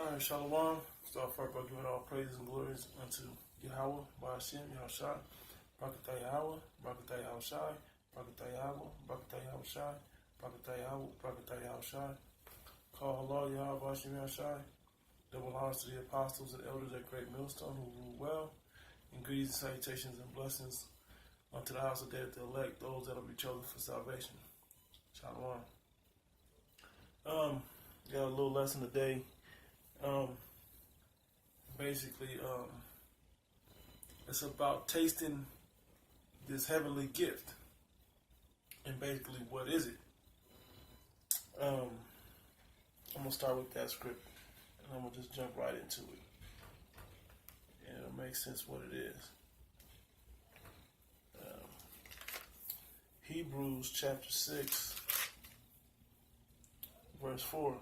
Alright, Shalom. Start first by giving all praises and glories unto Yahweh, Ba'ashem, Yahushai, Barakatah Yahweh, Barakatah Yahushai, Barakatah Yahweh, Barakatah Yahushai, Barakatah Yahweh, Barakatah Yahushai. Call Allah, Yahweh, Ba'ashem, Yahushai. Double honors to the apostles and elders at Great Millstone who rule well. And greetings and salutations and blessings unto the house of death, the elect, those that will be chosen for salvation. Shalom. Got a little lesson today. Basically, it's about tasting this heavenly gift. And basically, what is it? I'm going to start with that script. And I'm going to just jump right into it. And it'll make sense what it is. Hebrews chapter 6, verse 4.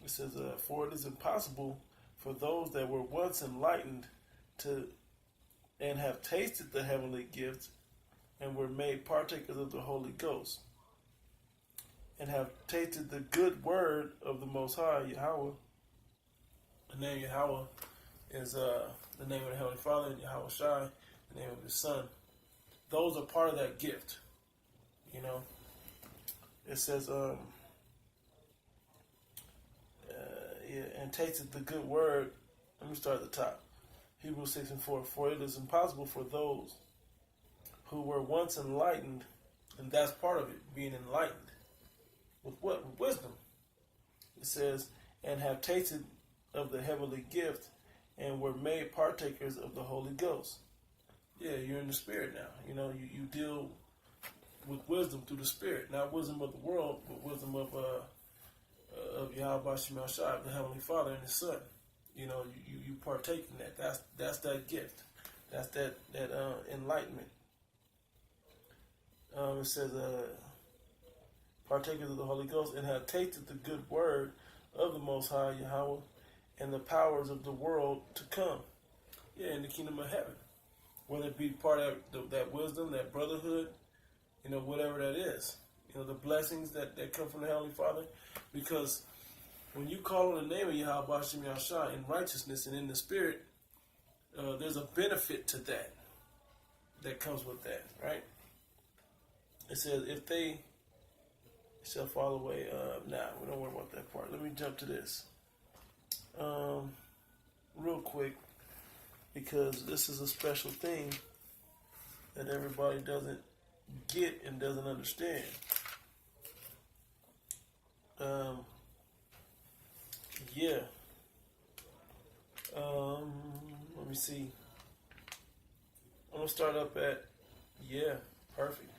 It says, for it is impossible for those that were once enlightened to and have tasted the heavenly gift and were made partakers of the Holy Ghost and have tasted the good word of the Most High, Yahweh. The name Yahweh is the name of the Heavenly Father, and Yahushai, the name of His Son. Those are part of that gift. You know, it says, and tasted the good word. Let me start at the top. Hebrews 6 and 4. For it is impossible for those who were once enlightened, and that's part of it, being enlightened. With what? With wisdom. It says, and have tasted of the heavenly gift, and were made partakers of the Holy Ghost. Yeah, you're in the Spirit now. You know, you deal with wisdom through the Spirit. Not wisdom of the world, but wisdom of Yahweh Ba'ashem Yahushai, the Heavenly Father and His Son. You know, you partake in that. That's that gift. That's that enlightenment. It says, partakers of the Holy Ghost, and have tasted the good word of the Most High Yahweh and the powers of the world to come. Yeah, in the kingdom of heaven. Whether it be part of that wisdom, that brotherhood, you know, whatever that is. You know, the blessings that come from the Heavenly Father. Because when you call on the name of Yahweh Ba'ashem Yahushai in righteousness and in the Spirit, there's a benefit to that comes with that, right? It says, if they shall fall away, nah, we don't worry about that part. Let me jump to this real quick, because this is a special thing that everybody doesn't get and doesn't understand. Yeah. Let me see. I'm going to start up at, yeah, perfect.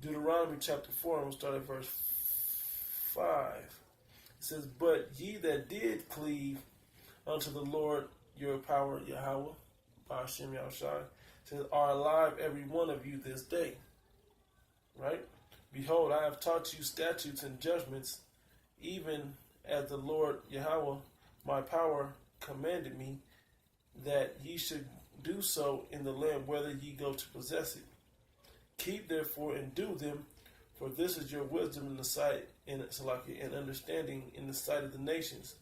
Deuteronomy chapter 4, I'm going to start at verse 5. It says, but ye that did cleave unto the Lord your power, Yahweh, Ba'ashem Yahushai, says, are alive every one of you this day. Right? Behold, I have taught you statutes and judgments, even as the Lord Yahweh, my power, commanded me, that ye should do so in the land whither ye go to possess it. Keep therefore and do them, for this is your wisdom in the sight, and understanding in the sight of the nations,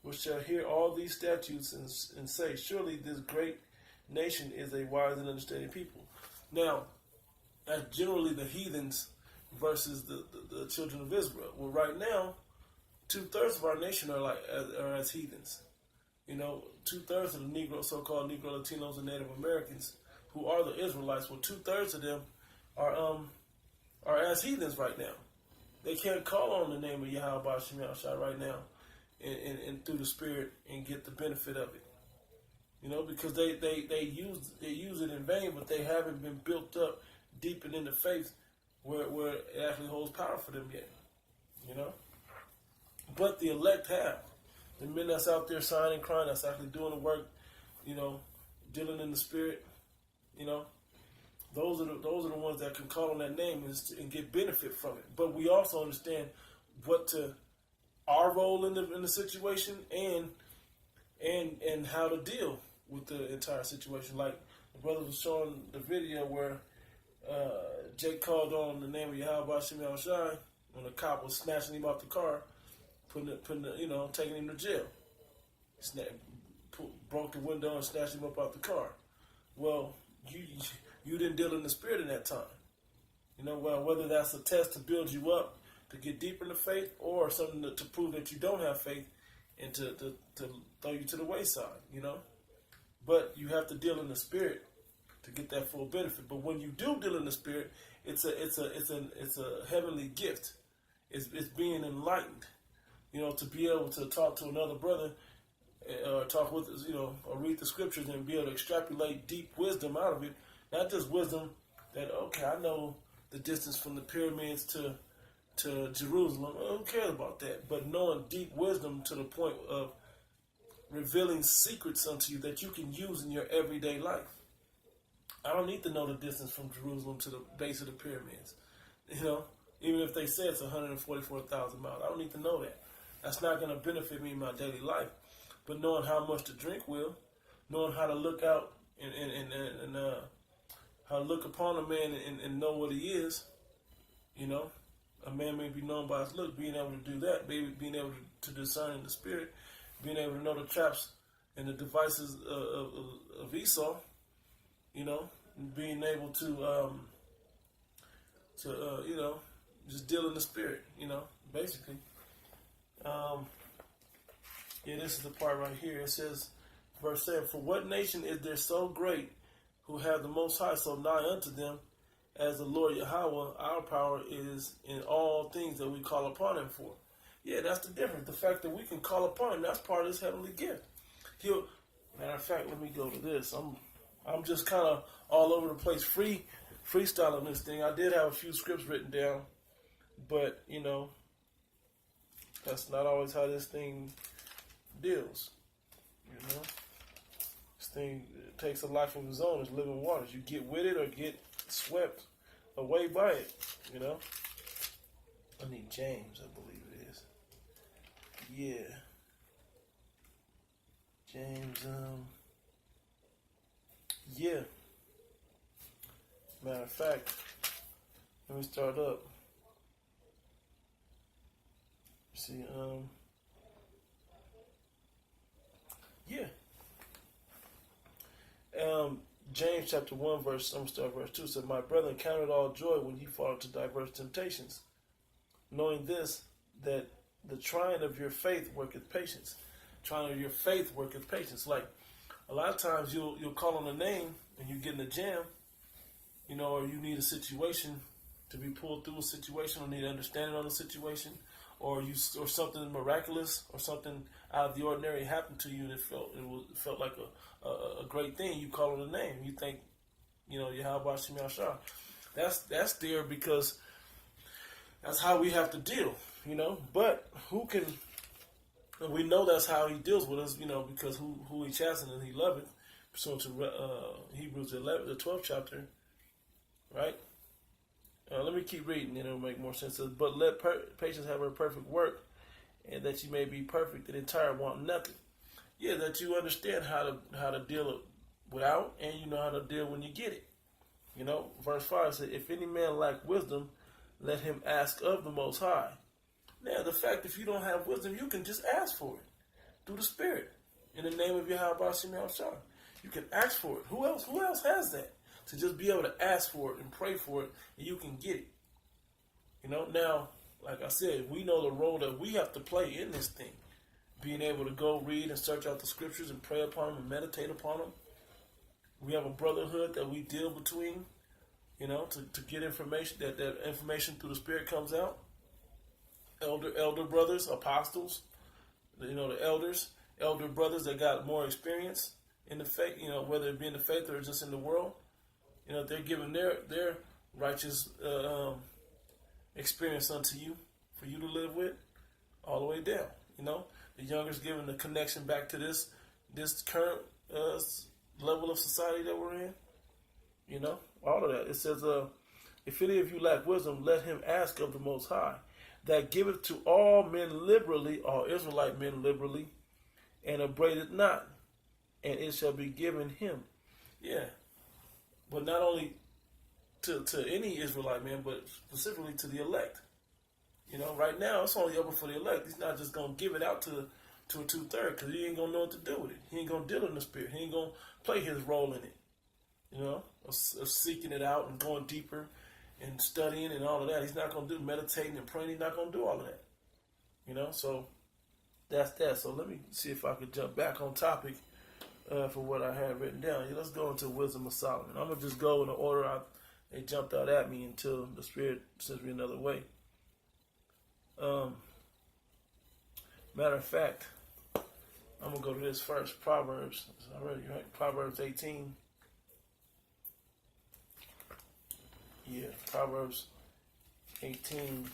which shall hear all these statutes and say, surely this great nation is a wise and understanding people. Now, that's generally the heathens versus the children of Israel. Well, right now, 2/3 of our nation are as heathens. You know, 2/3 of the Negro, so-called Negro Latinos and Native Americans, who are the Israelites, well, 2/3 of them are as heathens right now. They can't call on the name of Yahweh Ba'ashem Yahushai right now and through the Spirit and get the benefit of it. You know, because they use it in vain, but they haven't been built up deep and in the faith where it actually holds power for them yet. You know? But the elect have. The men that's out there signing, crying, that's actually doing the work, you know, dealing in the Spirit, you know. Those are the ones that can call on that name and get benefit from it. But we also understand our role in the situation and how to deal with the entire situation. Like the brother was showing the video where Jake called on the name of Yahweh Ba'ashem Yahushai, when the cop was snatching him off the car, taking him to jail. Broke the window and snatched him up out the car. Well, you didn't deal in the spirit in that time. Well, whether that's a test to build you up, to get deeper in the faith, or something to prove that you don't have faith and to throw you to the wayside, But you have to deal in the spirit to get that full benefit. But when you do deal in the spirit, it's a heavenly gift. It's being enlightened, to be able to talk to another brother, or talk with, or read the scriptures and be able to extrapolate deep wisdom out of it. Not just wisdom that, okay, I know the distance from the pyramids to Jerusalem. Who cares about that? But knowing deep wisdom to the point of revealing secrets unto you that you can use in your everyday life. I don't need to know the distance from Jerusalem to the base of the pyramids. Even if they say it's 144,000 miles, I don't need to know that. That's not going to benefit me in my daily life. But knowing how much to drink will, knowing how to look out and how to look upon a man and know what he is, a man may be known by his look. Being able to do that, being able to discern in the spirit, being able to know the traps and the devices of Esau, being able to just deal in the spirit, basically. This is the part right here. It says, verse 7, for what nation is there so great who have the Most High so nigh unto them as the Lord Yahweh? Our power is in all things that we call upon him for. Yeah, that's the difference. The fact that we can call upon him, that's part of his heavenly gift. Matter of fact, let me go to this. I'm just kind of all over the place, freestyling this thing. I did have a few scripts written down, but, that's not always how this thing deals. This thing takes a life of its own. It's living waters. You get with it or get swept away by it. I need James, I believe it is. Yeah. James, yeah. Matter of fact, let me start up. See, yeah. James chapter 1 verse 2 said, my brethren, count it all joy when you fall into diverse temptations, knowing this, that the trying of your faith worketh patience. Trying of your faith worketh patience. Like, a lot of times you'll call on a name and you get in a jam, or you need a situation to be pulled through a situation, or need understanding on a situation, or something miraculous or something out of the ordinary happened to you, and it felt like a great thing. You call on a name. You think, Yahweh Shem Yahshua. That's there because that's how we have to deal, But who can? And we know that's how he deals with us, because who he chastens and he loveth, pursuant to Hebrews 11, the 12th chapter, right? Let me keep reading, and it'll make more sense. It says, but let patience have her perfect work, and that you may be perfect and entire, want nothing. Yeah, that you understand how to deal without, and you know how to deal when you get it. Verse 5 says, if any man lack wisdom, let him ask of the Most High. Now, the fact if you don't have wisdom, you can just ask for it through the Spirit in the name of Yahweh Shem Yahshua. You can ask for it. Who else has that? To just be able to ask for it and pray for it, and you can get it. Now, like I said, we know the role that we have to play in this thing. Being able to go read and search out the scriptures and pray upon them and meditate upon them. We have a brotherhood that we deal between, to get information, that information through the Spirit comes out. Elder brothers, apostles, the elder brothers that got more experience in the faith, whether it be in the faith or just in the world. They're giving their righteous experience unto you for you to live with all the way down. The youngers giving the connection back to this current level of society that we're in. All of that. It says, if any of you lack wisdom, let him ask of the Most High, that giveth to all men liberally, all Israelite men liberally, and upbraideth not, and it shall be given him. Yeah. But not only to any Israelite man, but specifically to the elect. You know, right now it's only open for the elect. He's not just gonna give it out to a 2/3 because he ain't gonna know what to do with it. He ain't gonna deal in the spirit. He ain't gonna play his role in it. You know, of seeking it out and going deeper and studying and all of that. He's not gonna do meditating and praying. He's not gonna do all of that. You know, so that's that. So let me see if I could jump back on topic for what I had written down. Let's go into Wisdom of Solomon. I'm gonna just go in the order they jumped out at me until the Spirit sends me another way. Matter of fact, I'm gonna go to this first. Proverbs. It's already right. Proverbs 18. Yeah, Proverbs 18.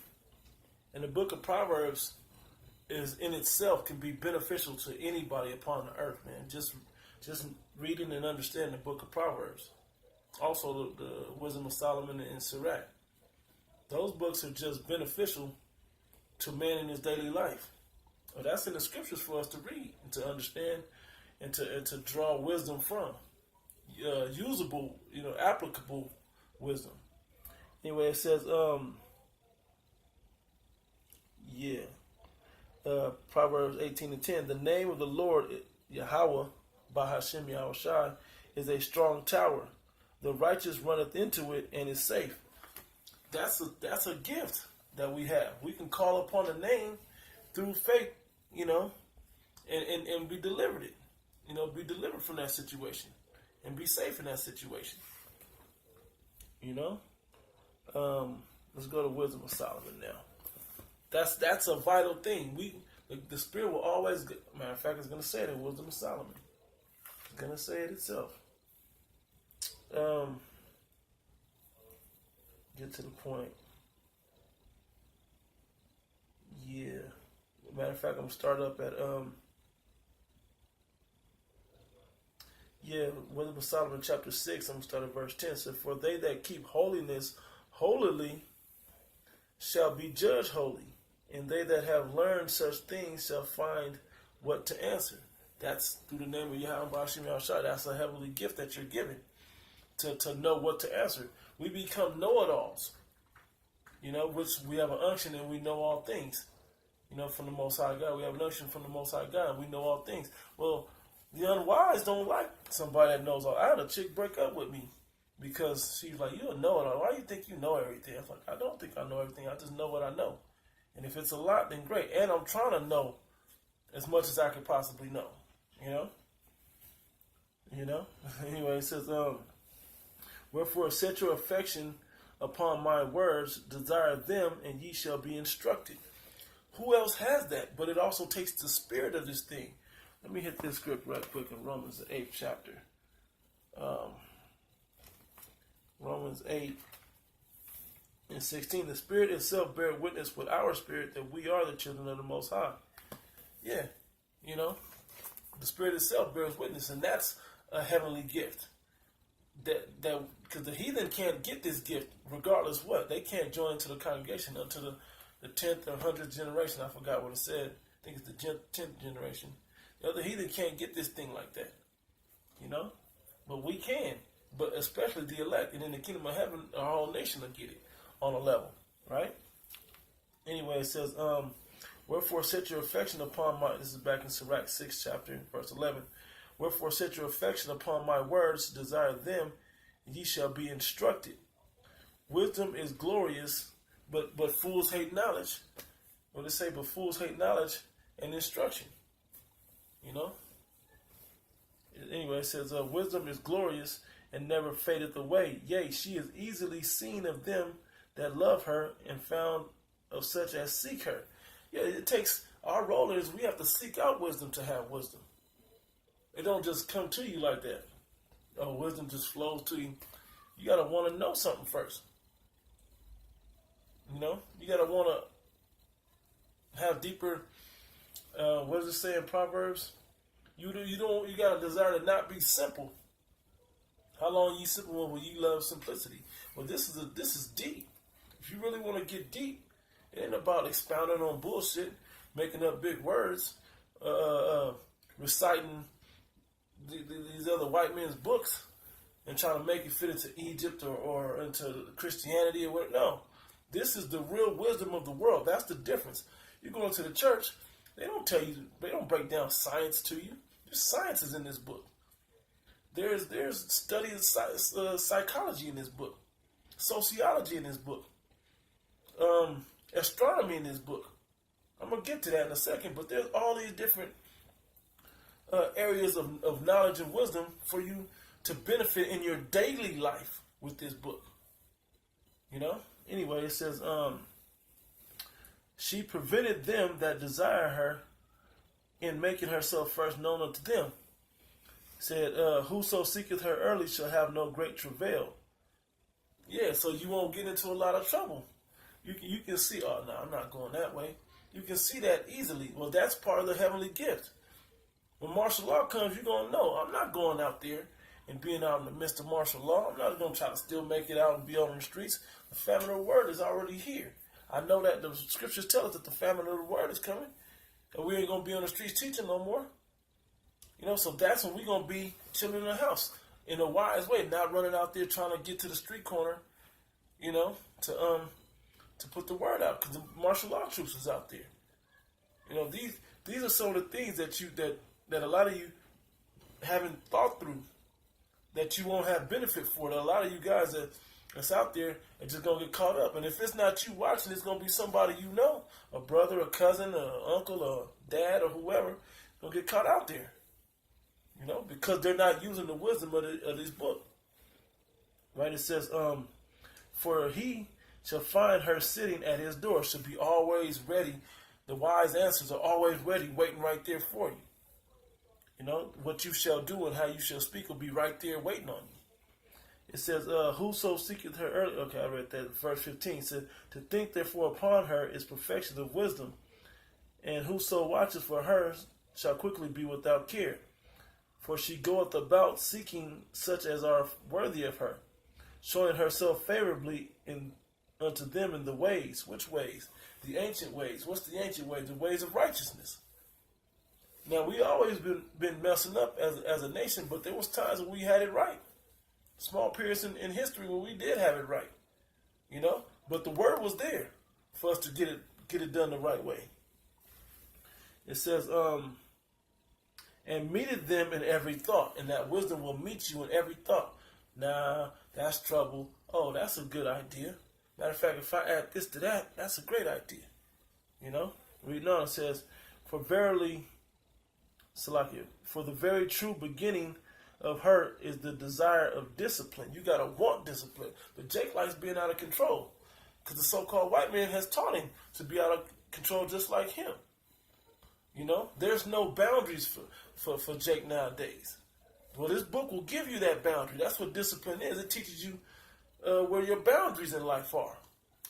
And the book of Proverbs is in itself can be beneficial to anybody upon the earth, man. Just reading and understanding the book of Proverbs. Also the Wisdom of Solomon and Sirach. Those books are just beneficial to man in his daily life. Well, that's in the scriptures for us to read and to understand and to draw wisdom from. Usable, applicable wisdom. Anyway, it says, Proverbs 18:10. The name of the Lord, Yahweh, Bahashem Yahushai, is a strong tower. The righteous runneth into it and is safe. That's a gift that we have. We can call upon the name through faith, and be delivered it. Be delivered from that situation and be safe in that situation. Let's go to Wisdom of Solomon now. That's a vital thing. The Spirit will always, matter of fact, it's going to say it in Wisdom of Solomon. It's going to say it itself. Get to the point. Yeah. Matter of fact, I'm going to start up at, Wisdom of Solomon chapter 6, I'm going to start at verse 10. It says, for they that keep holiness holily shall be judged holy, and they that have learned such things shall find what to answer. That's through the name of Yahweh Bashim Yahushua. That's a heavenly gift that you're given to know what to answer. We become know-it-alls, which we have an unction and we know all things, from the Most High God. We have an unction from the Most High God. We know all things. Well, the unwise don't like somebody that knows all. I had a chick break up with me because she's like, you a know-it-all. Why do you think you know everything? I was like, I don't think I know everything. I just know what I know. And if it's a lot, then great. And I'm trying to know as much as I could possibly know. Anyway, it says, wherefore set your affection upon my words, desire them, and ye shall be instructed. Who else has that? But it also takes the spirit of this thing. Let me hit this script right quick in Romans, the 8th chapter. Romans 8:16. The Spirit itself bear witness with our spirit that we are the children of the Most High. Yeah, the Spirit itself bears witness, and that's a heavenly gift. That because the heathen can't get this gift regardless what. They can't join to the congregation until the 10th or 100th generation. I forgot what it said. I think it's the 10th generation. The other heathen can't get this thing like that. But we can. But especially the elect. And in the kingdom of heaven, our whole nation will get it on a level. Right? Anyway, it says, wherefore set your affection upon my... This is back in Sirach 6 chapter, verse 11. Wherefore set your affection upon my words, desire them, and ye shall be instructed. Wisdom is glorious, but fools hate knowledge. What they say, but fools hate knowledge and instruction. Anyway, it says, wisdom is glorious and never fadeth away. Yea, she is easily seen of them that love her and found of such as seek her. Yeah, it takes, our role is we have to seek out wisdom to have wisdom. It don't just come to you like that. Oh, wisdom just flows to you. You got to want to know something first. You got to want to have deeper, what does it say in Proverbs? You got a desire to not be simple. How long ye simple when you love simplicity? Well, this is deep. If you really want to get deep, it ain't about expounding on bullshit, making up big words, reciting these other white men's books and trying to make it fit into Egypt or into Christianity or what. No. This is the real wisdom of the world. That's the difference. You go into the church, they don't tell you, they don't break down science to you. There's science in this book. There's study of psychology in this book, sociology in this book, astronomy in this book. I'm going to get to that in a second, but there's all these different areas of knowledge and wisdom for you to benefit in your daily life with this book. You know? Anyway, it says, she prevented them that desire her in making herself first known unto them. Said, whoso seeketh her early shall have no great travail. Yeah, so you won't get into a lot of trouble. You can see, oh, no, I'm not going that way. You can see that easily. Well, that's part of the heavenly gift. When martial law comes, you're going to know, I'm not going out there and being out in the midst of martial law. I'm not going to try to still make it out and be on the streets. The famine of the word is already here. I know that the scriptures tell us that the famine of the word is coming. And we ain't going to be on the streets teaching no more. You know, so that's when we're going to be chilling in the house in a wise way, not running out there trying to get to the street corner, you know, to put the word out, because the martial law troops is out there. You know, these are some of the things that a lot of you haven't thought through, that you won't have benefit for. That a lot of you guys that's out there are just going to get caught up. And if it's not you watching, it's going to be somebody you know, a brother, a cousin, an uncle, a dad, or whoever, going to get caught out there. You know, because they're not using the wisdom of this book. Right? It says, for he shall find her sitting at his door, shall be always ready. The wise answers are always ready, waiting right there for you. You know, what you shall do and how you shall speak will be right there waiting on you. It says, whoso seeketh her early. Okay, I read that. Verse 15 says, to think therefore upon her is perfection of wisdom, and whoso watcheth for her shall quickly be without care. For she goeth about seeking such as are worthy of her, showing herself favorably unto them in the ways. Which ways? The ancient ways. What's the ancient ways? The ways of righteousness. Now, we always been messing up as a nation, but there was times when we had it right. Small periods in history when we did have it right. You know? But the word was there for us to get it done the right way. It says, and meeteth them in every thought, and that wisdom will meet you in every thought. Nah, that's trouble. Oh, that's a good idea. Matter of fact, if I add this to that, that's a great idea. You know? Reading on, it says, for verily, Salakia, for the very true beginning of her is the desire of discipline. You got to want discipline. But Jake likes being out of control, because the so-called white man has taught him to be out of control just like him. You know, there's no boundaries for Jake nowadays. Well, this book will give you that boundary. That's what discipline is. It teaches you where your boundaries in life are.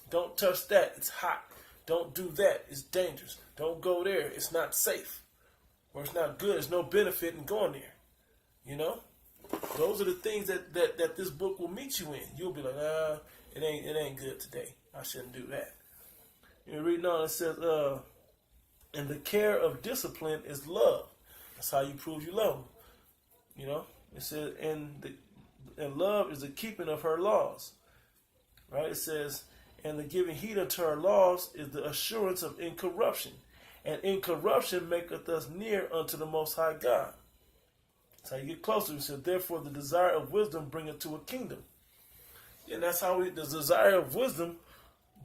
Don't touch that. It's hot. Don't do that. It's dangerous. Don't go there. It's not safe. Or it's not good. There's no benefit in going there. You know? Those are the things that this book will meet you in. You'll be like, it ain't good today. I shouldn't do that. You're reading on, it says, and the care of discipline is love. That's how you prove you love them. You know? It says, and love is the keeping of her laws. Right? It says, and the giving heed unto her laws is the assurance of incorruption. And incorruption maketh us near unto the Most High God. That's how you get closer. It says, therefore the desire of wisdom bringeth to a kingdom. And that's how the desire of wisdom,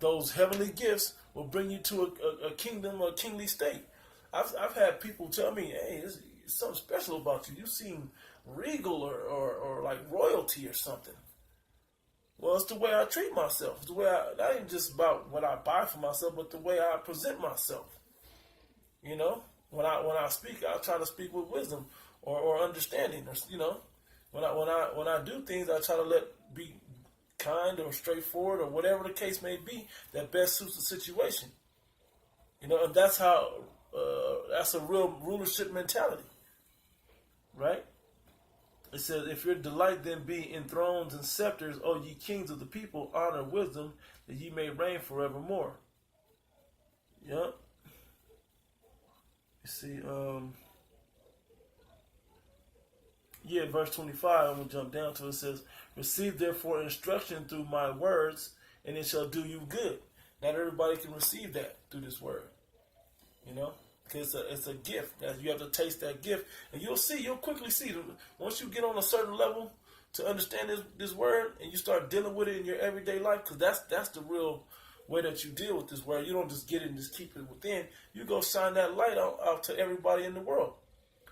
those heavenly gifts, will bring you to a kingdom, a kingly state. I've had people tell me, hey, there's something special about you. You seem regal or like royalty or something. Well, it's the way I treat myself. It's the way not even just about what I buy for myself, but the way I present myself. You know, when I speak, I try to speak with wisdom or understanding. Or, you know, when I do things, I try to be kind or straightforward or whatever the case may be that best suits the situation. You know, and that's how that's a real rulership mentality, right? It says, if your delight then be in thrones and scepters, O ye kings of the people, honor wisdom, that ye may reign forevermore. Yep. You see, verse 25, I'm going to jump down to it. It says, receive therefore instruction through my words, and it shall do you good. Not everybody can receive that through this word, you know, because it's a gift that you have to taste that gift, and you'll quickly see once you get on a certain level to understand this word, and you start dealing with it in your everyday life, because that's the real way that you deal with this word. You don't just get it and just keep it within. You go shine that light out to everybody in the world.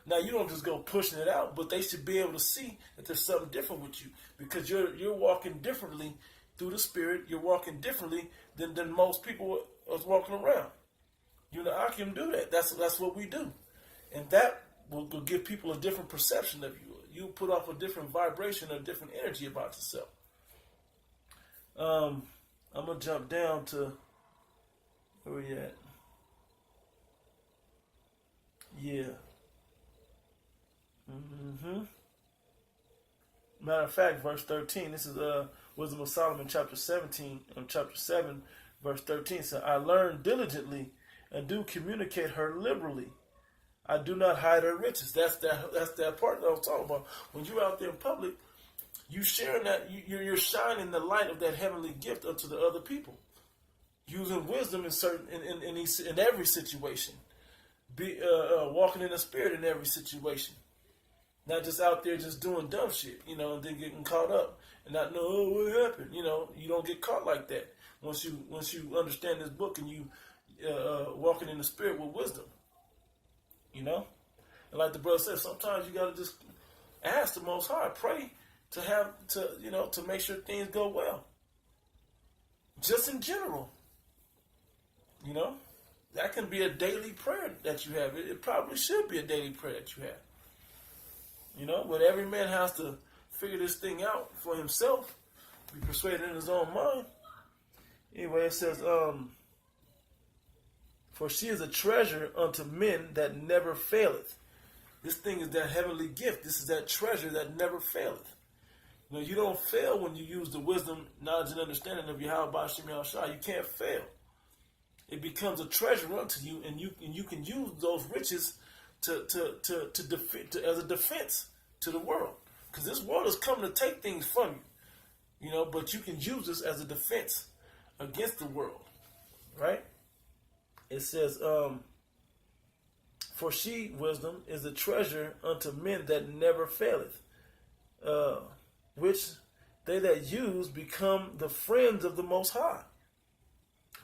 Now, you don't just go pushing it out, but they should be able to see that there's something different with you, because you're walking differently through the Spirit. You're walking differently than most people are walking around. You know, I can do that. That's what we do, and that will give people a different perception of you. You put off a different vibration, a different energy about yourself. I'm gonna jump down to where we at. Yeah. Matter of fact, verse 13. This is Wisdom of Solomon, chapter 17, chapter 7, verse 13. So I learn diligently and do communicate her liberally. I do not hide her riches. That's that part that I was talking about. When you're out there in public, you sharing that, you're shining the light of that heavenly gift unto the other people, using wisdom in every situation, walking in the Spirit in every situation, not just out there just doing dumb shit, you know, and then getting caught up and not know, oh, what happened. You know, you don't get caught like that once you understand this book and you walking in the Spirit with wisdom. You know, and like the brother said, sometimes you got to just ask the Most High, pray to make sure things go well. Just in general, you know, that can be a daily prayer that you have. It probably should be a daily prayer that you have. You know, but every man has to figure this thing out for himself, be persuaded in his own mind. Anyway, it says, for she is a treasure unto men that never faileth. This thing is that heavenly gift. This is that treasure that never faileth. You know, you don't fail when you use the wisdom, knowledge, and understanding of Yahweh Ba'ashem Yahushua. You can't fail. It becomes a treasure unto you, and you can use those riches as a defense to the world. Because this world is coming to take things from you. You know, but you can use this as a defense against the world. Right? It says, for she, wisdom, is a treasure unto men that never faileth, which they that use become the friends of the Most High.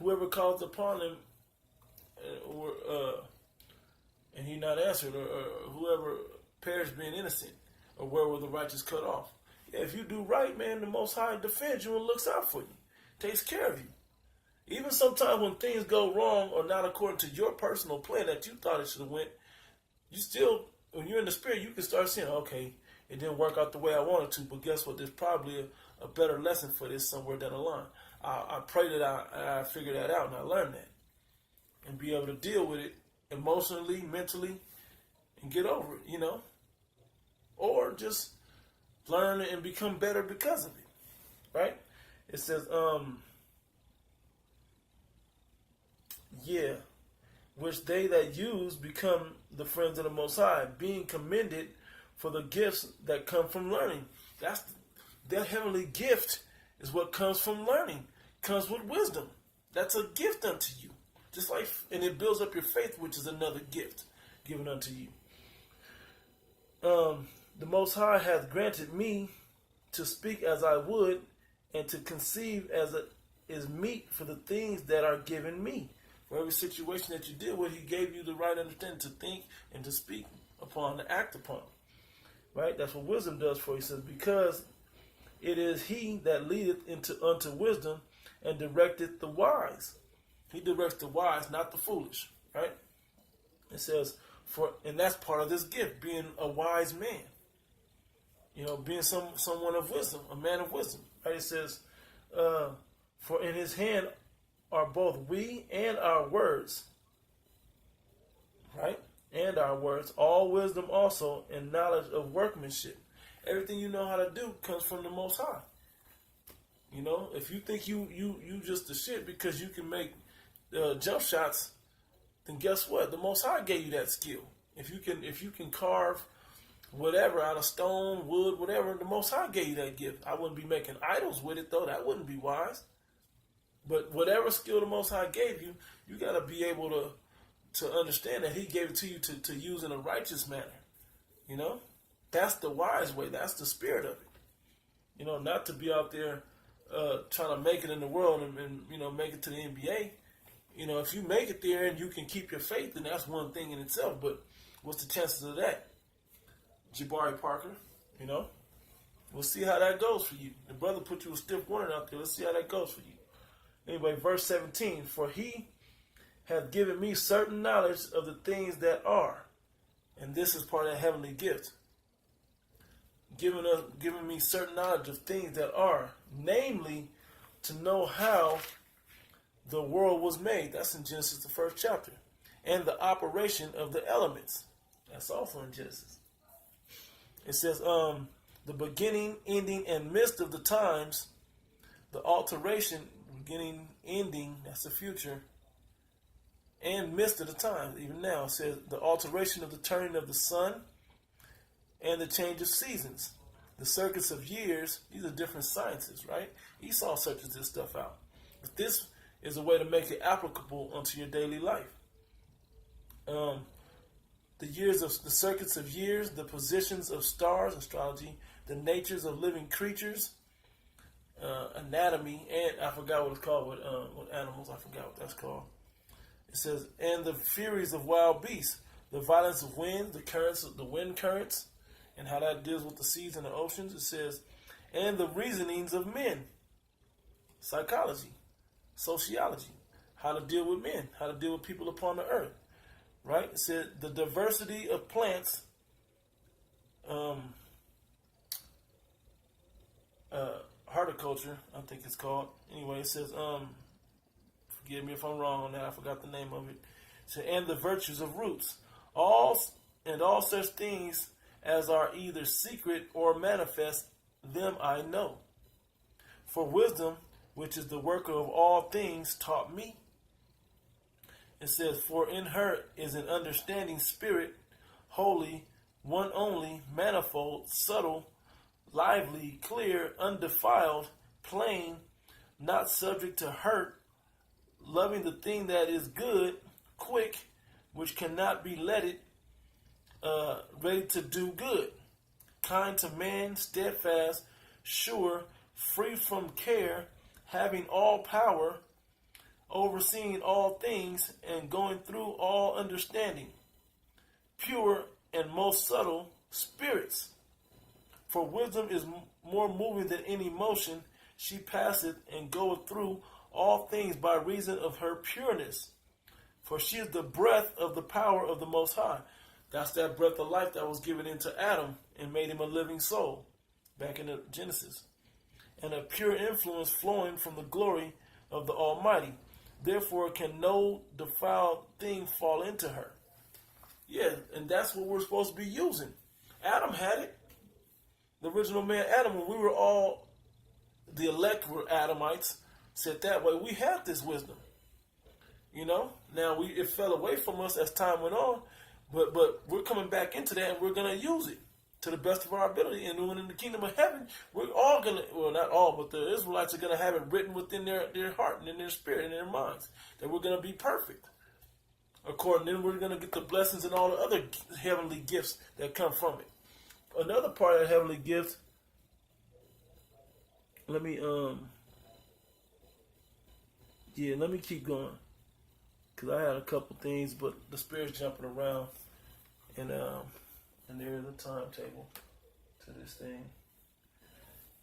Whoever calls upon him, and he not answered, or whoever perished being innocent, or where were the righteous cut off. Yeah, if you do right, man, the Most High defends you and looks out for you, takes care of you. Even sometimes when things go wrong or not according to your personal plan that you thought it should have went, you still, when you're in the Spirit, you can start saying, okay, it didn't work out the way I wanted to, but guess what? There's probably a better lesson for this somewhere down the line. I pray that I figure that out and I learn that and be able to deal with it emotionally, mentally, and get over it, you know? Or just learn it and become better because of it, right? It says, which they that use become the friends of the Most High, being commended for the gifts that come from learning. That heavenly gift is what comes from learning, comes with wisdom. That's a gift unto you. Just like, and it builds up your faith, which is another gift given unto you. The Most High hath granted me to speak as I would, and to conceive as it is meet for the things that are given me. For every situation that you deal with, he gave you the right understanding to think and to speak upon, to act upon. Right? That's what wisdom does for you. He says, because it is he that leadeth unto wisdom and directeth the wise. He directs the wise, not the foolish. Right? It says, and that's part of this gift, being a wise man. You know, being someone of wisdom, a man of wisdom. Right? It says, for in his hand are both we and our words. Right? And our words, all wisdom also, and knowledge of workmanship. Everything you know how to do comes from the Most High. You know, if you think you just the shit because you can make jump shots, then guess what? The Most High gave you that skill. If you can carve whatever out of stone, wood, whatever, the Most High gave you that gift. I wouldn't be making idols with it though. That wouldn't be wise. But whatever skill the Most High gave you, you got to be able to understand that He gave it to you to use in a righteous manner. You know, that's the wise way. That's the spirit of it. You know, not to be out there trying to make it in the world and you know, make it to the NBA. You know, if you make it there and you can keep your faith, then that's one thing in itself. But what's the chances of that? Jabari Parker, you know, we'll see how that goes for you. The brother put you a stiff warning out there. Let's see how that goes for you. Anyway, verse 17, for He hath given me certain knowledge of the things that are. And this is part of that heavenly gift. Giving me certain knowledge of things that are, namely, to know how the world was made. That's in Genesis, the first chapter. And the operation of the elements. That's also in Genesis. It says, the beginning, ending, and midst of the times, the alteration, beginning, ending, that's the future, and midst of the times, even now, it says the alteration of the turning of the sun and the change of seasons, the circuits of years. These are different sciences, right? Esau searches this stuff out. But this is a way to make it applicable unto your daily life. The years of the circuits of years, the positions of stars, astrology, the natures of living creatures, anatomy, and I forgot what it's called with animals. I forgot what that's called. It says, and the furies of wild beasts, the violence of winds, the wind currents, and how that deals with the seas and the oceans. It says, and the reasonings of men, psychology, sociology, how to deal with men, how to deal with people upon the earth, right? It said the diversity of plants, horticulture, I think it's called. Anyway, it says, forgive me if I'm wrong on that, I forgot the name of it. It said, and the virtues of roots, all such things as are either secret or manifest, them I know. For wisdom, which is the worker of all things, taught me. It says, for in her is an understanding spirit, holy, one only, manifold, subtle, lively, clear, undefiled, plain, not subject to hurt, loving the thing that is good, quick, which cannot be letted, ready to do good, kind to man, steadfast, sure, free from care, having all power, overseeing all things, and going through all understanding, pure and most subtle spirits. For wisdom is more moving than any motion. She passeth and goeth through all things by reason of her pureness. For she is the breath of the power of the Most High. That's that breath of life that was given into Adam and made him a living soul back in the Genesis. And a pure influence flowing from the glory of the Almighty. Therefore can no defiled thing fall into her. Yeah, and that's what we're supposed to be using. Adam had it. The original man Adam, when we were all, the elect were Adamites, said that way, we had this wisdom. You know, now it fell away from us as time went on, but we're coming back into that and we're going to use it to the best of our ability. And when in the kingdom of heaven, we're all going to, well, not all, but the Israelites are going to have it written within their heart and in their spirit and in their minds that we're going to be perfect. Then we're going to get the blessings and all the other heavenly gifts that come from it. Another part of the heavenly gift, let me keep going. Because I had a couple things, but the Spirit's jumping around. And there is a timetable to this thing.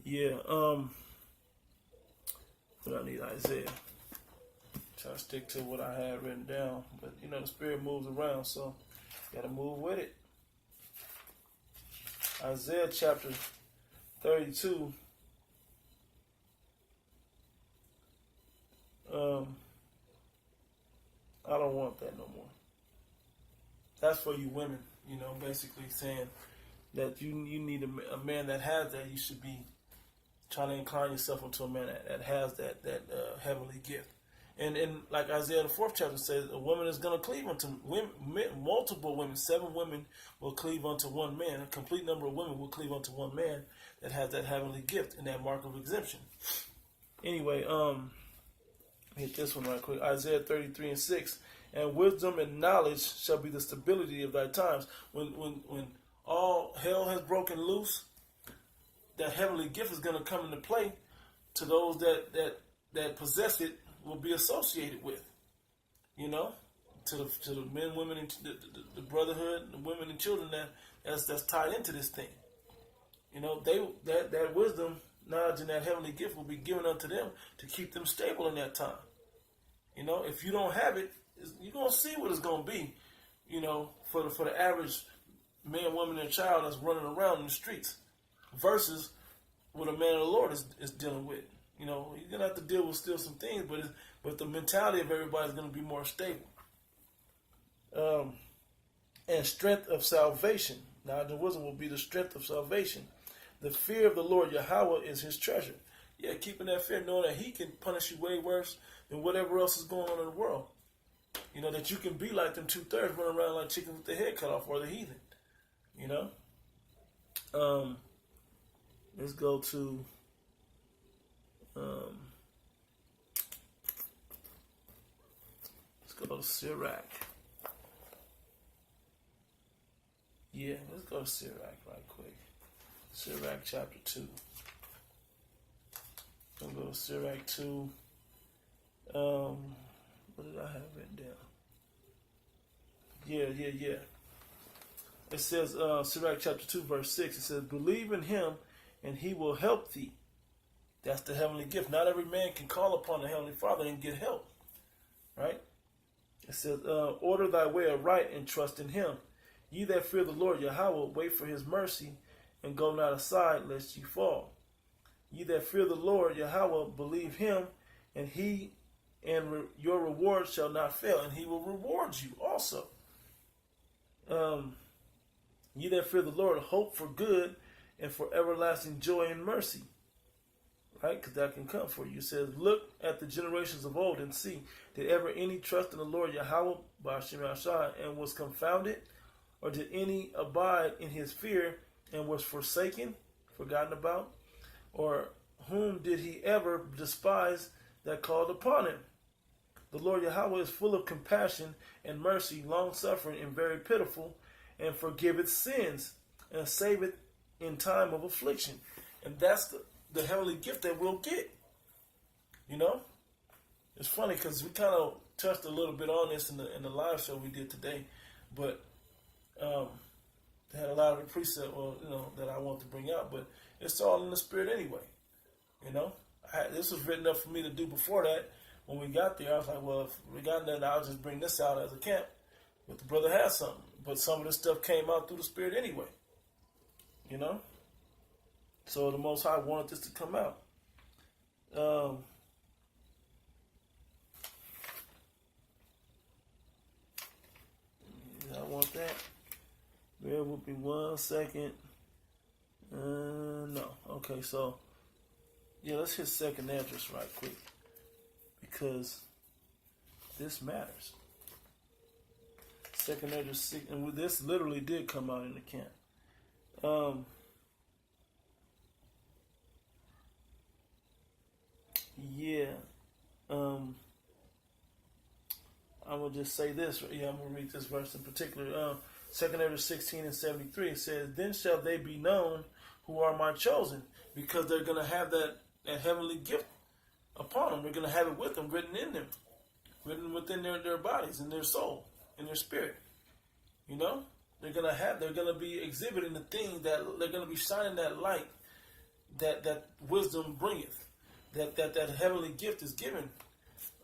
Yeah, but I need Isaiah. Try to stick to what I had written down. But, you know, the Spirit moves around, so got to move with it. Isaiah chapter 32. I don't want that no more. That's for you women, you know, basically saying that you need a man that has that. You should be trying to incline yourself into a man that has that heavenly gift. And like Isaiah the 4th chapter says, a woman is going to cleave unto women, multiple women. 7 women will cleave unto one man. A complete number of women will cleave unto one man that has that heavenly gift and that mark of exemption. Anyway, Hit this one right quick. Isaiah 33:6. And wisdom and knowledge shall be the stability of thy times. When all hell has broken loose, that heavenly gift is going to come into play to those that possess it, will be associated with. You know, to the men, women, and the brotherhood, the women and children that's tied into this thing. You know, that wisdom, knowledge, and that heavenly gift will be given unto them to keep them stable in that time. You know, if you don't have it, you're gonna see what it's gonna be. You know, for the average man, woman, and child that's running around in the streets, versus what a man of the Lord is dealing with. You know, you're gonna have to deal with still some things, but the mentality of everybody is gonna be more stable. And strength of salvation. Now, the wisdom will be the strength of salvation. The fear of the Lord Yahweh is his treasure. Yeah, keeping that fear, knowing that he can punish you way worse than whatever else is going on in the world. You know, that you can be like them 2/3 running around like chickens with their head cut off, or the heathen. You know? Let's go to Sirach. Yeah, let's go to Sirach right quick. Sirach chapter 2. We'll go to Sirach 2. What did I have written down? Yeah. It says, Sirach chapter 2, verse 6, it says, believe in him and he will help thee. That's the heavenly gift. Not every man can call upon the Heavenly Father and get help. Right? It says, order thy way aright and trust in him. Ye that fear the Lord Yahweh, wait for his mercy, and go not aside, lest ye fall. Ye that fear the Lord Yahweh, believe him, and your reward shall not fail, and he will reward you also. Ye that fear the Lord, hope for good, and for everlasting joy and mercy. Right? Because that can come for you. It says, look at the generations of old and see, did ever any trust in the Lord Yahweh, Ba'ashem Yahshua, and was confounded? Or did any abide in his fear and was forsaken, forgotten about? Or whom did he ever despise that called upon him? The Lord Yahweh is full of compassion and mercy, long-suffering and very pitiful, and forgiveth sins, and saveth in time of affliction. And that's the heavenly gift that we'll get. You know? It's funny because we kind of touched a little bit on this in the live show we did today, but they had a lot of the precept, that I want to bring out, but it's all in the spirit anyway. You know, this was written up for me to do before that. When we got there, I was like, well, if we got that, I'll just bring this out as a camp. But the brother had something. But some of this stuff came out through the spirit anyway. You know? So the Most High wanted this to come out. I want that. Bear with me 1 second. No. Okay, so yeah, let's hit second address right quick because this matters. Second address, and this literally did come out in the camp. I'm gonna just say this. Yeah, I'm gonna read this verse in particular. Second Ezra 16 and 73, it says, then shall they be known who are my chosen, because they're going to have that heavenly gift upon them. They're going to have it with them, written in them, written within their bodies, in their soul, in their spirit. You know, they're going to be exhibiting the thing that they're going to be shining that light that wisdom bringeth, that heavenly gift is given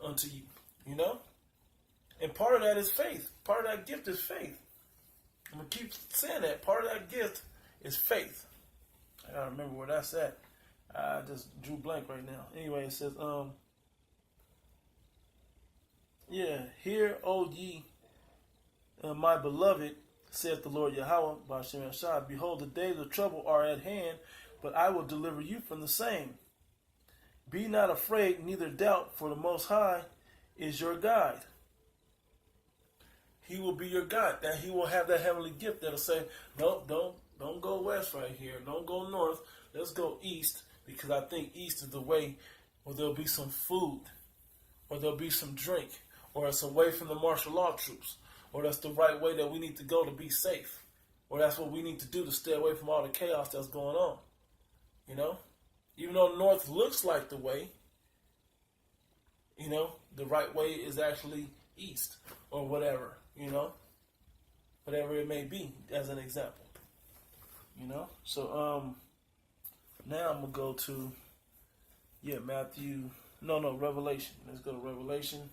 unto you, you know? And part of that is faith. Part of that gift is faith. I'm going to keep saying that. Part of that gift is faith. I got to remember where that's at. I just drew blank right now. Anyway, it says, hear, O ye, my beloved, saith the Lord Yahweh, Ba'ashem Yahshua, behold, the days of trouble are at hand, but I will deliver you from the same. Be not afraid, neither doubt, for the Most High is your guide. He will be your guide. That he will have that heavenly gift that'll say, no, don't go west right here. Don't go north. Let's go east, because I think east is the way where there'll be some food. or there'll be some drink, or it's away from the martial law troops, or that's the right way that we need to go to be safe, or that's what we need to do to stay away from all the chaos that's going on. You know, even though the North looks like the way, you know, the right way is actually east or whatever, you know, whatever it may be, as an example, you know. So now I'm gonna go to Revelation. Let's go to Revelation,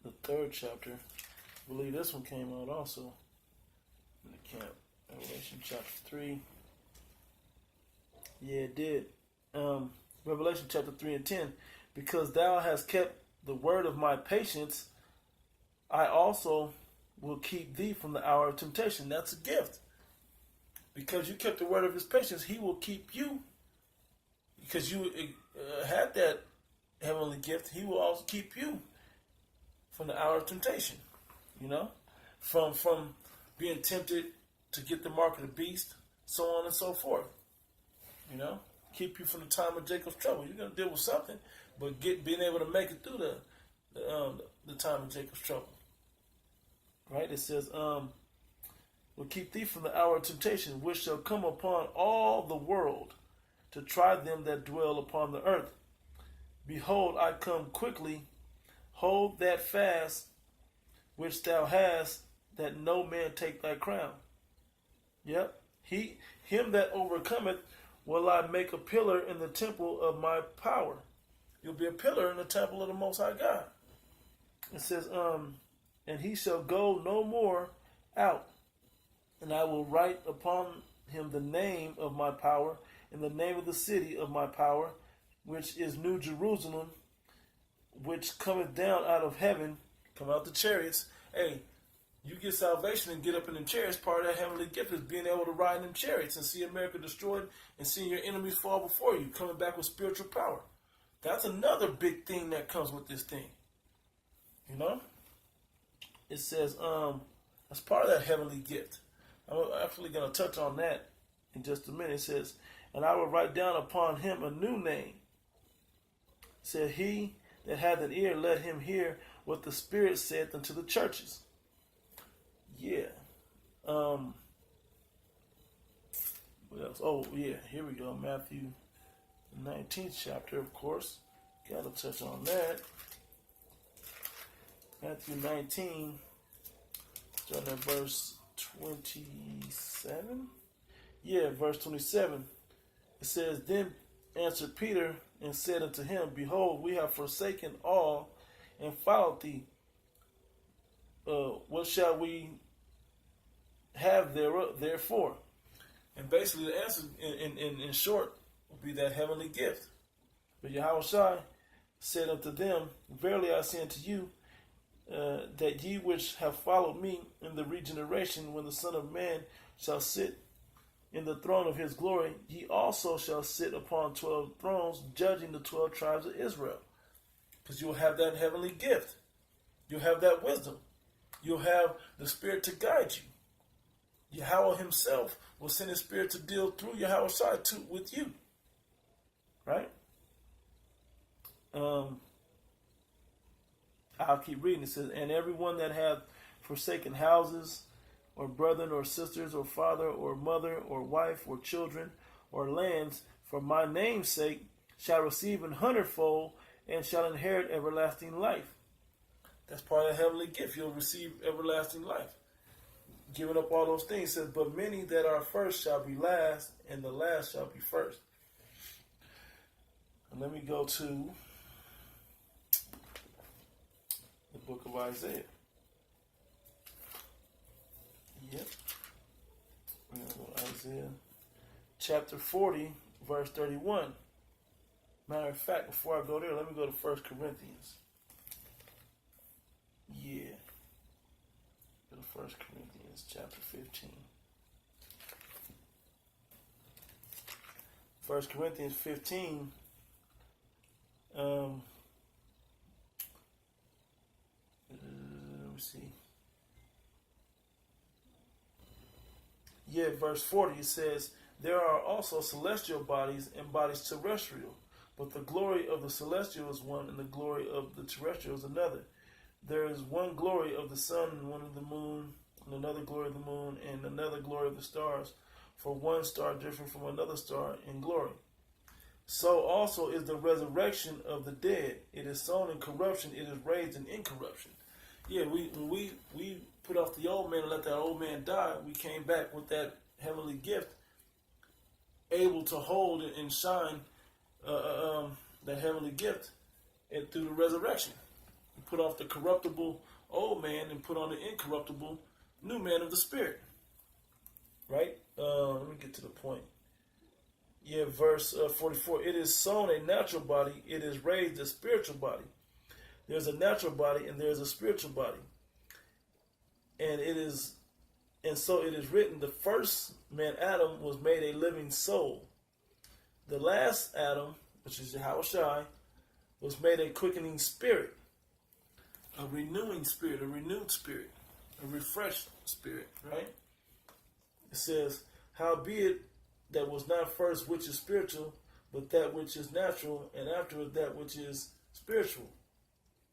the 3rd chapter. I believe this one came out also in the camp. Revelation chapter 3. Yeah, it did. Revelation chapter 3 and 10. Because thou hast kept the word of my patience, I also will keep thee from the hour of temptation. That's a gift. Because you kept the word of his patience, he will keep you. Because you had that heavenly gift, he will also keep you from the hour of temptation. You know, from being tempted to get the mark of the beast, so on and so forth. You know, keep you from the time of Jacob's trouble. You're gonna deal with something, but being able to make it through the time of Jacob's trouble. Right? It says, will keep thee from the hour of temptation, which shall come upon all the world to try them that dwell upon the earth. Behold, I come quickly. Hold that fast which thou hast, that no man take thy crown. Yep. Him that overcometh will I make a pillar in the temple of my power. You'll be a pillar in the temple of the Most High God. It says, and he shall go no more out, and I will write upon him the name of my power, and the name of the city of my power, which is New Jerusalem, which cometh down out of heaven. Come out the chariots. Hey, you get salvation and get up in them chariots. Part of that heavenly gift is being able to ride in them chariots and see America destroyed and seeing your enemies fall before you, coming back with spiritual power. That's another big thing that comes with this thing. You know? It says, as part of that heavenly gift. I'm actually going to touch on that in just a minute. It says, and I will write down upon him a new name. It said, he that hath an ear, let him hear what the Spirit saith unto the churches. Yeah. What else? Oh, yeah. Here we go. Matthew 19th chapter, of course. Got to touch on that. Matthew 19, starting at verse 27. Yeah, verse 27. It says, then answered Peter and said unto him, behold, we have forsaken all and followed thee. What shall we have therefore? And basically the answer in short would be that heavenly gift. But Yahushua said unto them, verily I say unto you, that ye which have followed me in the regeneration, when the Son of Man shall sit in the throne of his glory, ye also shall sit upon 12 thrones, judging the 12 tribes of Israel. Because you'll have that heavenly gift. You'll have that wisdom. You'll have the Spirit to guide you. Yahweh himself will send his Spirit to deal through Yahushua with you. Right? I'll keep reading. It says, and everyone that hath forsaken houses, or brethren, or sisters, or father, or mother, or wife, or children, or lands, for my name's sake, shall receive an hundredfold, and shall inherit everlasting life. That's part of the heavenly gift. You'll receive everlasting life. Giving up all those things. It says, but many that are first shall be last, and the last shall be first. And let me go to the book of Isaiah. Yep. We're going to go to Isaiah chapter 40, verse 31. Matter of fact, before I go there, let me go to 1 Corinthians. Yeah. Go to 1 Corinthians chapter 15. 1 Corinthians 15. Let me see. Yeah, verse 40, it says, there are also celestial bodies and bodies terrestrial. But the glory of the celestial is one, and the glory of the terrestrial is another. There is one glory of the sun, and one of the moon, and another glory of the moon, and another glory of the stars. For one star different from another star in glory. So also is the resurrection of the dead. It is sown in corruption, it is raised in incorruption. Yeah, when we put off the old man and let that old man die, we came back with that heavenly gift, able to hold and shine that heavenly gift and through the resurrection. We put off the corruptible old man and put on the incorruptible new man of the spirit. Right? Let me get to the point. Yeah, verse 44. It is sown a natural body, it is raised a spiritual body. There's a natural body and there's a spiritual body. And so it is written, the first man Adam was made a living soul. The last Adam, which is Yahushua, was made a quickening spirit, a renewing spirit, a renewed spirit, a refreshed spirit, right? It says, howbeit that was not first which is spiritual, but that which is natural, and afterward that which is spiritual.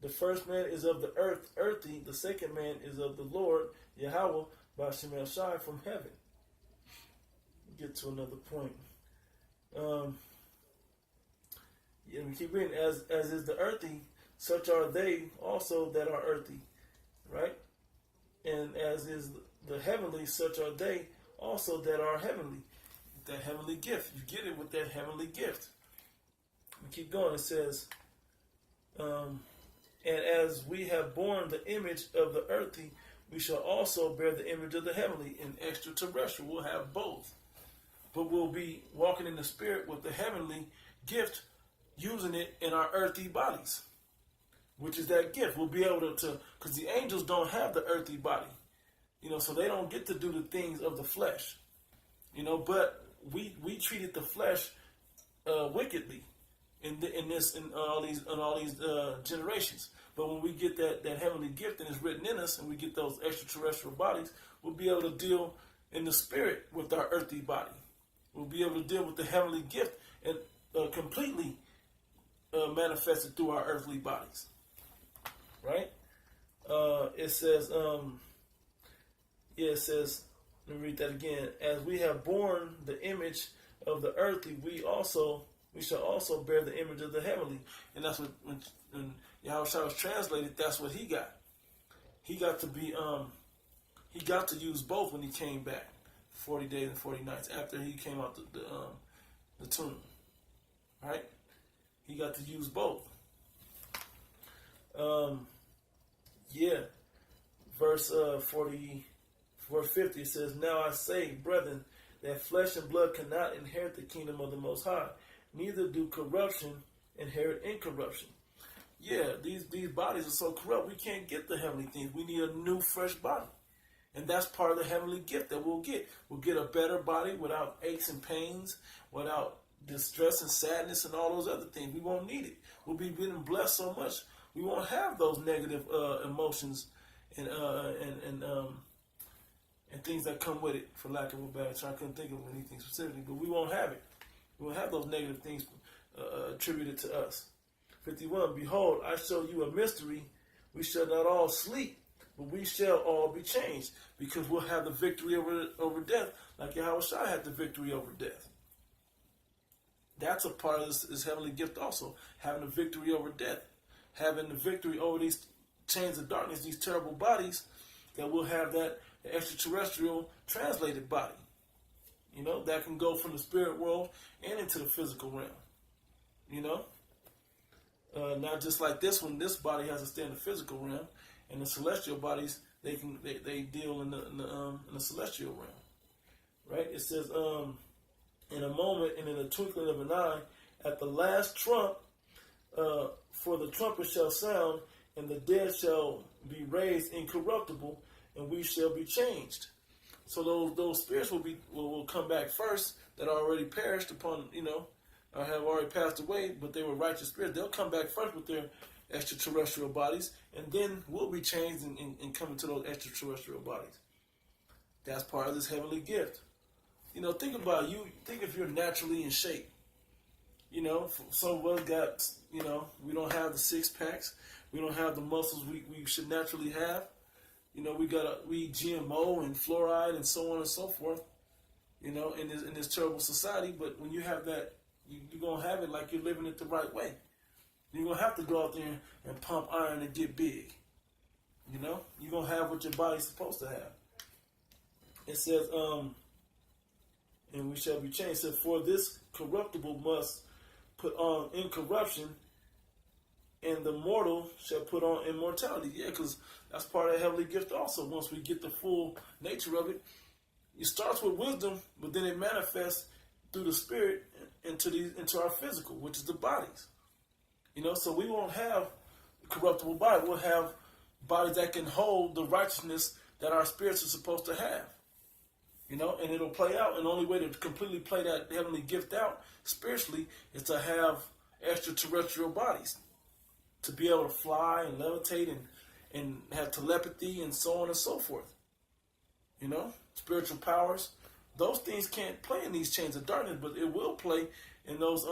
The first man is of the earth, earthy. The second man is of the Lord, Yahweh, Ba'ashem El Shai, from heaven. Get to another point. We keep reading. As is the earthy, such are they also that are earthy. Right? And as is the heavenly, such are they also that are heavenly. That heavenly gift. You get it with that heavenly gift. We keep going. It says, and as we have borne the image of the earthy, we shall also bear the image of the heavenly. In extraterrestrial, we'll have both. But we'll be walking in the spirit with the heavenly gift, using it in our earthly bodies, which is that gift. We'll be able to, because the angels don't have the earthly body, so they don't get to do the things of the flesh, but we treated the flesh wickedly in all these generations. But when we get that heavenly gift and it's written in us, and we get those extraterrestrial bodies, we'll be able to deal in the spirit with our earthly body. We'll be able to deal with the heavenly gift and completely manifested through our earthly bodies. Right? It says, let me read that again. As we have borne the image of the earthly, we shall also bear the image of the heavenly. And that's what when Yahushua was translated, that's what he got. He got to be he got to use both when he came back, 40 days and 40 nights after he came out the tomb. Right? He got to use both. Verse 50 says, now I say, brethren, that flesh and blood cannot inherit the kingdom of the Most High, neither do corruption inherit incorruption. Yeah, these bodies are so corrupt, we can't get the heavenly things. We need a new, fresh body. And that's part of the heavenly gift that we'll get. We'll get a better body without aches and pains, without distress and sadness and all those other things. We won't need it. We'll be getting blessed so much, we won't have those negative emotions and things that come with it, for lack of a better term. I couldn't think of anything specifically, but we won't have it. We won't have those negative things attributed to us. 51, behold, I show you a mystery. We shall not all sleep, but we shall all be changed, because we'll have the victory over death, like Yahushua had the victory over death. That's a part of this heavenly gift also, having the victory over death, having the victory over these chains of darkness, these terrible bodies, that we'll have that extraterrestrial translated body, that can go from the spirit world and into the physical realm, not just like this one. This body has to stay in the physical realm, and the celestial bodies, they deal in the celestial realm, right? It says, in a moment and in the twinkling of an eye, at the last trump, for the trumpet shall sound, and the dead shall be raised incorruptible, and we shall be changed. So those spirits will come back first, that are already perished upon, or have already passed away, but they were righteous spirits. They'll come back first with their extraterrestrial bodies, and then we'll be changed and come into those extraterrestrial bodies. That's part of this heavenly gift. Think about you. Think if you're naturally in shape. Some of us got, we don't have the six packs. We don't have the muscles we should naturally have. We eat GMO and fluoride and so on and so forth, in this terrible society. But when you have that, you're going to have it like you're living it the right way. You're going to have to go out there and pump iron and get big. You're going to have what your body's supposed to have. It says, and we shall be changed. It says, for this corruptible must put on incorruption, and the mortal shall put on immortality. Yeah, because that's part of the heavenly gift also. Once we get the full nature of it, it starts with wisdom, but then it manifests through the spirit into our physical, which is the bodies. So we won't have a corruptible body. We'll have bodies that can hold the righteousness that our spirits are supposed to have. And it'll play out. And the only way to completely play that heavenly gift out spiritually is to have extraterrestrial bodies, to be able to fly and levitate and have telepathy and so on and so forth. Spiritual powers. Those things can't play in these chains of darkness, but it will play in those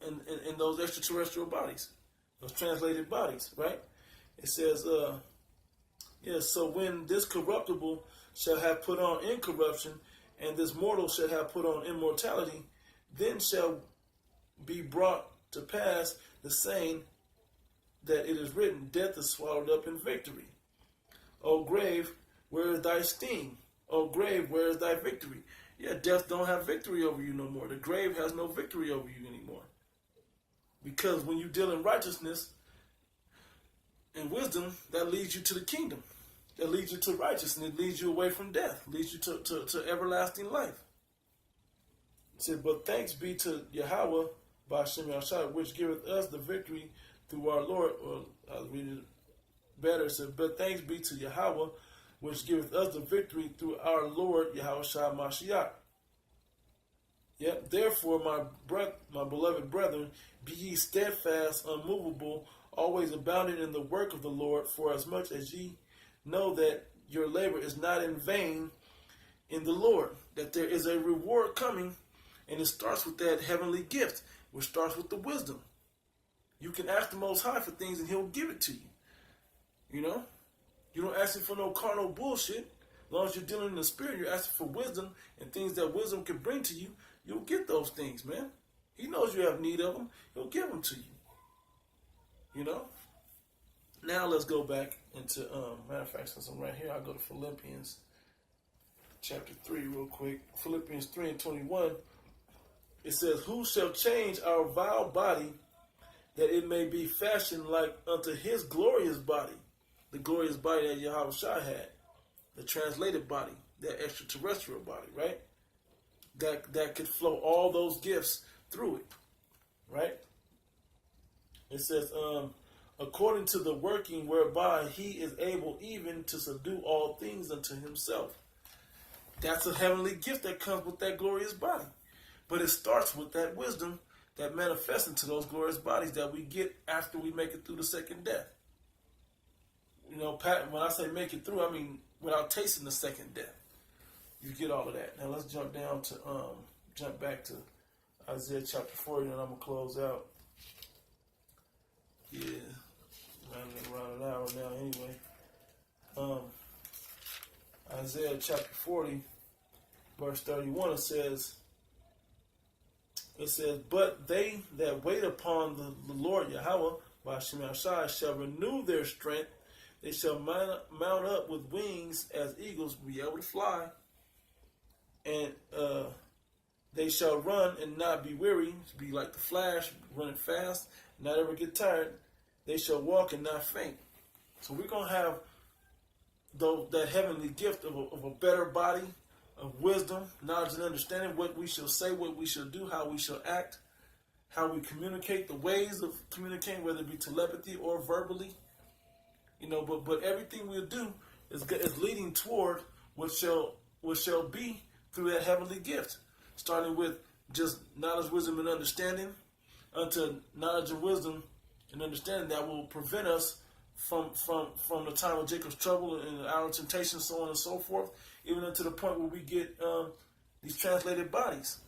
in those extraterrestrial bodies, those translated bodies, right? It says, so when this corruptible shall have put on incorruption, and this mortal shall have put on immortality, then shall be brought to pass the saying that it is written, death is swallowed up in victory. O grave, where is thy sting? O grave, where is thy victory? Yeah, death don't have victory over you no more. The grave has no victory over you anymore. Because when you deal in righteousness and wisdom, that leads you to the kingdom. That leads you to righteousness. It leads you away from death. Leads you to everlasting life. It said, but thanks be to Yahweh, Ba'ashem Yahshua, which giveth us the victory through our Lord. Or I'll read it better. It said, but thanks be to Yahweh, which giveth us the victory through our Lord Yahushua Mashiach. Yep. Therefore, my beloved brethren, be ye steadfast, unmovable, always abounding in the work of the Lord, for as much as ye know that your labor is not in vain in the Lord, that there is a reward coming, and it starts with that heavenly gift, which starts with the wisdom. You can ask the Most High for things, and He'll give it to you. You don't ask Him for no carnal bullshit. As long as you're dealing in the spirit, you're asking for wisdom and things that wisdom can bring to you. You'll get those things, man. He knows you have need of them. He'll give them to you. Now let's go back into, matter of fact, since I'm right here, I'll go to Philippians chapter 3 real quick. Philippians 3 and 21. It says, who shall change our vile body, that it may be fashioned like unto His glorious body? The glorious body that Yahushua had. The translated body. That extraterrestrial body, right? That could flow all those gifts through it, right? It says, according to the working whereby He is able even to subdue all things unto Himself. That's a heavenly gift that comes with that glorious body. But it starts with that wisdom that manifests into those glorious bodies that we get after we make it through the second death. When I say make it through, I mean without tasting the second death. You get all of that. Now let's jump back to Isaiah chapter 40, and I'm going to close out. Yeah, around an hour now anyway. Isaiah chapter 40, verse 31, it says, but they that wait upon the Lord Yahweh, Ba'ashem Yahshua, shall renew their strength. They shall mount up with wings as eagles, be able to fly. And they shall run and not be weary, be like the Flash, running fast, not ever get tired. They shall walk and not faint. So we're going to have that heavenly gift of a better body, of wisdom, knowledge, and understanding, what we shall say, what we shall do, how we shall act, how we communicate, the ways of communicating, whether it be telepathy or verbally. But everything we'll do is leading toward what shall be through that heavenly gift, starting with just knowledge, wisdom, and understanding, unto knowledge and wisdom and understanding that will prevent us from the time of Jacob's trouble and the hour of temptation, so on and so forth, even unto the point where we get these translated bodies.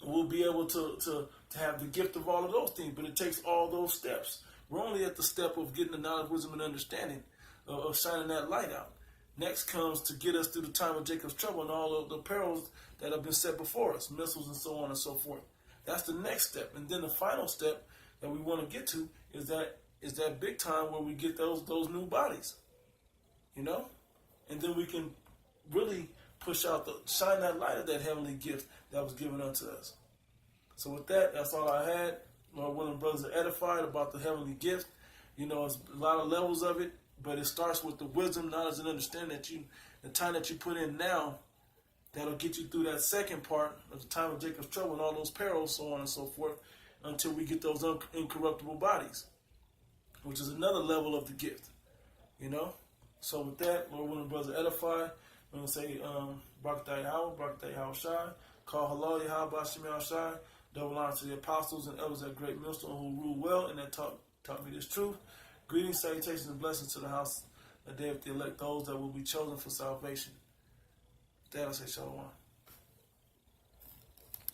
we'll be able to have the gift of all of those things. But it takes all those steps. We're only at the step of getting the knowledge, wisdom, and understanding of shining that light out. Next comes to get us through the time of Jacob's trouble and all of the perils that have been set before us, missiles and so on and so forth. That's the next step. And then the final step that we want to get to is that big time where we get those new bodies, you know? And then we can really shine that light of that heavenly gift that was given unto us. So with that, that's all I had. Lord willing, brothers are edified about the heavenly gift. You know, it's a lot of levels of it, but it starts with the wisdom, knowledge, and understanding the time that you put in now, that'll get you through that second part of the time of Jacob's trouble and all those perils, so on and so forth, until we get those incorruptible bodies, which is another level of the gift, you know? So with that, Lord willing, brothers are edified. I'm going to say, Barakatah Yahweh, Barakatah Yahweh Shai, call halal Yahweh Bashim Yahweh Shai, double honor to the apostles and elders at Great Millstone who rule well and that taught me this truth. Greetings, salutations, and blessings to the house, the day of the elect, those that will be chosen for salvation. With that, I say shalom.